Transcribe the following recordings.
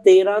13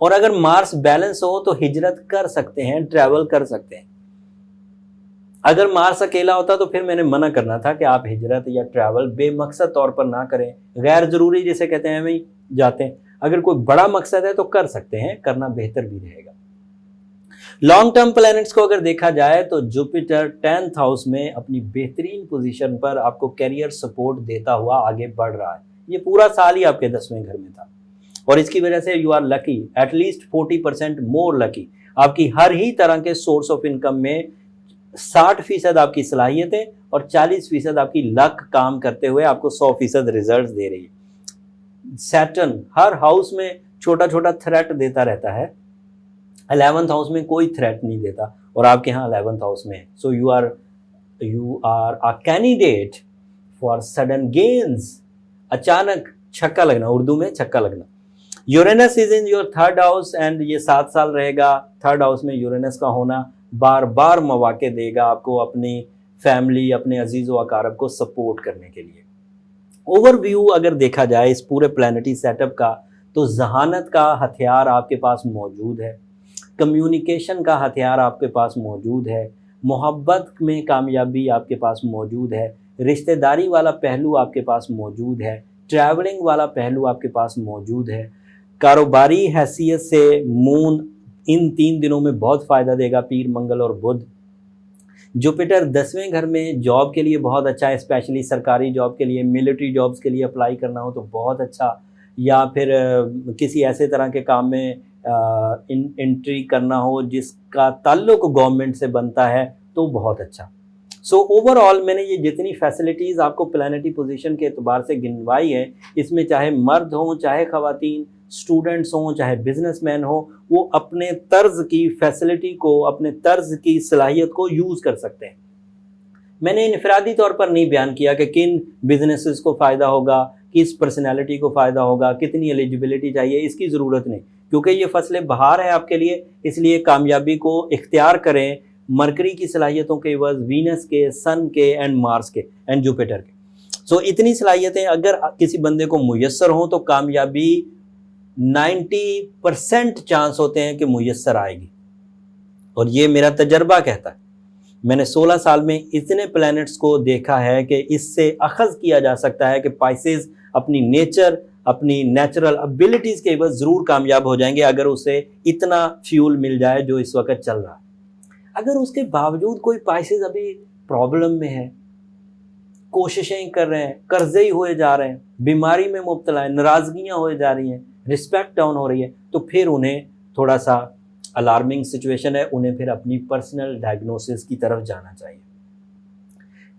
اور اگر مارس بیلنس ہو تو ہجرت کر سکتے ہیں، ٹریول کر سکتے ہیں۔ اگر مارس اکیلا ہوتا تو پھر میں نے منع کرنا تھا کہ آپ ہجرت یا ٹریول بے مقصد طور پر نہ کریں، غیر ضروری جسے کہتے ہیں ہمیں جاتے ہیں۔ اگر کوئی بڑا مقصد ہے تو کر سکتے ہیں، کرنا بہتر بھی رہے گا۔ لانگ ٹرم پلانٹس کو اگر دیکھا جائے تو جوپیٹر 10th ہاؤس میں اپنی بہترین پوزیشن پر آپ کو کیریئر سپورٹ دیتا ہوا آگے بڑھ رہا ہے۔ یہ پورا سال ہی آپ کے 10ویں گھر میں تھا، اور اس کی وجہ سے you are lucky, at least 40% more lucky. آپ کی ہر ہی طرح کے سورس آف انکم میں 60% آپ کی صلاحیتیں اور 40% آپ کی لک کام کرتے ہوئے آپ کو 100% ریزلٹس دے رہی ہے۔ سیٹرن ہر ہاؤس میں چھوٹا چھوٹا تھریٹ دیتا رہتا ہے، 11th ہاؤس میں کوئی تھریٹ نہیں دیتا، اور آپ کے ہاں 11th ہاؤس میں ہے۔ So you are a candidate for sudden gains, اچانک چھکا لگنا، اردو میں چھکا لگنا۔ Uranus is in your 3rd house, and یہ 7 سال رہے گا 3rd ہاؤس میں یورینس کا ہونا، بار بار مواقع دے گا آپ کو اپنی فیملی، اپنے عزیز و اقارب کو سپورٹ کرنے کے لیے۔ اوور ویو اگر دیکھا جائے اس پورے پلانٹی سیٹ اپ کا، تو ذہانت کا ہتھیار آپ کے پاس موجود ہے، کمیونیکیشن کا ہتھیار آپ کے پاس موجود ہے، محبت میں کامیابی آپ کے پاس موجود ہے، رشتہ داری والا پہلو آپ کے پاس موجود ہے، ٹریولنگ والا پہلو آپ کے پاس موجود ہے۔ کاروباری حیثیت سے مون ان 3 دنوں میں بہت فائدہ دے گا، پیر، منگل اور بدھ۔ جوپیٹر 10ویں گھر میں جاب کے لیے بہت اچھا ہے، اسپیشلی سرکاری جاب کے لیے، ملٹری جابز کے لیے اپلائی کرنا ہو تو بہت اچھا، یا پھر کسی ایسے طرح کے کام میں انٹری کرنا ہو جس کا تعلق گورنمنٹ سے بنتا ہے تو بہت اچھا۔ سو اوور آل میں نے یہ جتنی فیسلٹیز آپ کو پلانٹی پوزیشن کے اعتبار سے گنوائی ہے، اس میں چاہے مرد ہوں، چاہے خواتین، اسٹوڈنٹس ہوں، چاہے بزنس مین ہوں، وہ اپنے طرز کی فیسلٹی کو، اپنے طرز کی صلاحیت کو یوز کر سکتے ہیں۔ میں نے انفرادی طور پر نہیں بیان کیا کہ کن بزنسز کو فائدہ ہوگا، کس پرسنالٹی کو فائدہ ہوگا، کتنی ایلیجبلٹی چاہیے، اس کی ضرورت نہیں، کیونکہ یہ فصل بہار ہے آپ کے لیے، اس لیے کامیابی کو اختیار کریں مرکری کی صلاحیتوں کے عوض وینس کے، سن کے، اینڈ مارس کے، اینڈ جوپیٹر کے۔ سو اتنی صلاحیتیں اگر کسی بندے کو میسر ہوں تو کامیابی 90% چانس ہوتے ہیں کہ میسر آئے گی، اور یہ میرا تجربہ کہتا ہے۔ میں نے 16 سال میں اتنے پلانٹس کو دیکھا ہے کہ اس سے اخذ کیا جا سکتا ہے کہ پائسز اپنی نیچر، اپنی نیچرل ابیلٹیز کے عوض ضرور کامیاب ہو جائیں گے اگر اسے اتنا فیول مل جائے جو اس وقت چل رہا ہے۔ اگر اس کے باوجود کوئی پائسز ابھی پرابلم میں ہے، کوششیں کر رہے ہیں، قرضے ہی ہوئے جا رہے ہیں، بیماری میں مبتلا ہے، ناراضگیاں ہوئے جا رہی ہیں، رسپیکٹ ڈاؤن ہو رہی ہے، تو پھر انہیں تھوڑا سا الارمنگ سچویشن ہے، انہیں پھر اپنی پرسنل ڈائگنوسس کی طرف جانا چاہیے۔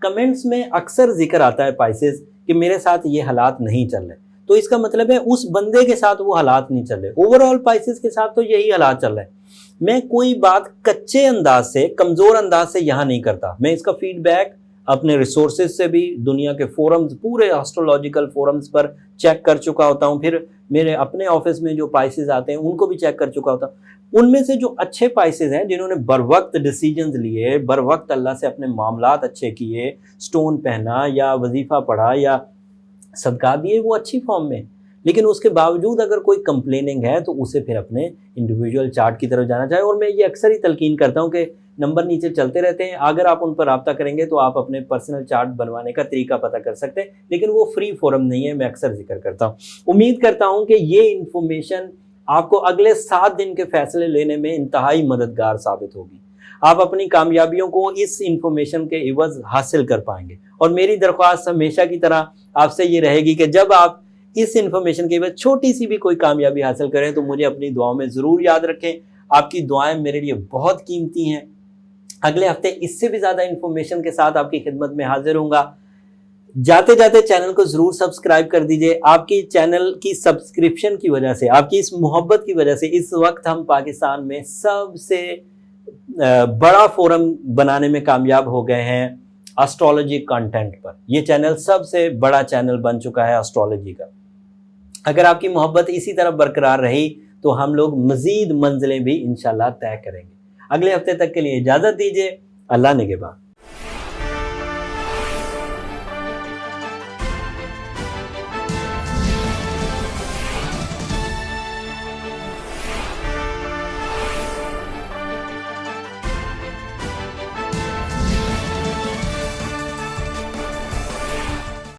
کمنٹس میں اکثر ذکر آتا ہے پائسز کہ میرے ساتھ یہ حالات نہیں چل رہے، تو اس کا مطلب ہے اس بندے کے ساتھ وہ حالات نہیں چل رہے، اوور آل پائسز کے ساتھ تو یہی حالات چل رہے ہیں۔ میں کوئی بات کچے انداز سے، کمزور انداز سے یہاں نہیں کرتا، میں اس کا فیڈ بیک اپنے ریسورسز سے بھی، دنیا کے فورمز، پورے ایسٹرولوجیکل فورمز پر چیک کر چکا ہوتا ہوں، پھر میرے اپنے آفس میں جو پائسز آتے ہیں ان کو بھی چیک کر چکا ہوتا ہوں۔ ان میں سے جو اچھے پائسز ہیں، جنہوں نے بر وقت ڈیسیجنز لیے، بر وقت اللہ سے اپنے معاملات اچھے کیے، سٹون پہنا یا وظیفہ پڑھا یا صدقہ دیے، وہ اچھی فارم میں۔ لیکن اس کے باوجود اگر کوئی کمپلیننگ ہے تو اسے پھر اپنے انڈیویجول چارٹ کی طرف جانا چاہیے، اور میں یہ اکثر ہی تلقین کرتا ہوں کہ نمبر نیچے چلتے رہتے ہیں، اگر آپ ان پر رابطہ کریں گے تو آپ اپنے پرسنل چارٹ بنوانے کا طریقہ پتہ کر سکتے ہیں، لیکن وہ فری فورم نہیں ہے، میں اکثر ذکر کرتا ہوں۔ امید کرتا ہوں کہ یہ انفارمیشن آپ کو اگلے 7 دن کے فیصلے لینے میں انتہائی مددگار ثابت ہوگی۔ آپ اپنی کامیابیوں کو اس انفارمیشن کے عوض حاصل کر پائیں گے، اور میری درخواست ہمیشہ کی طرح آپ سے یہ رہے گی کہ جب آپ اس انفارمیشن کے عوض چھوٹی سی بھی کوئی کامیابی حاصل کریں تو مجھے اپنی دعاؤں میں ضرور یاد رکھیں۔ آپ کی دعائیں میرے لیے بہت قیمتی ہیں۔ اگلے ہفتے اس سے بھی زیادہ انفارمیشن کے ساتھ آپ کی خدمت میں حاضر ہوں گا۔ جاتے جاتے چینل کو ضرور سبسکرائب کر دیجئے۔ آپ کی چینل کی سبسکرپشن کی وجہ سے، آپ کی اس محبت کی وجہ سے اس وقت ہم پاکستان میں سب سے بڑا فورم بنانے میں کامیاب ہو گئے ہیں اسٹرالوجی کنٹینٹ پر۔ یہ چینل سب سے بڑا چینل بن چکا ہے اسٹرالوجی کا۔ اگر آپ کی محبت اسی طرح برقرار رہی تو ہم لوگ مزید منزلیں بھی انشاءاللہ طے کریں گے۔ اگلے ہفتے تک کے لیے اجازت دیجیے۔ اللہ نگہبان۔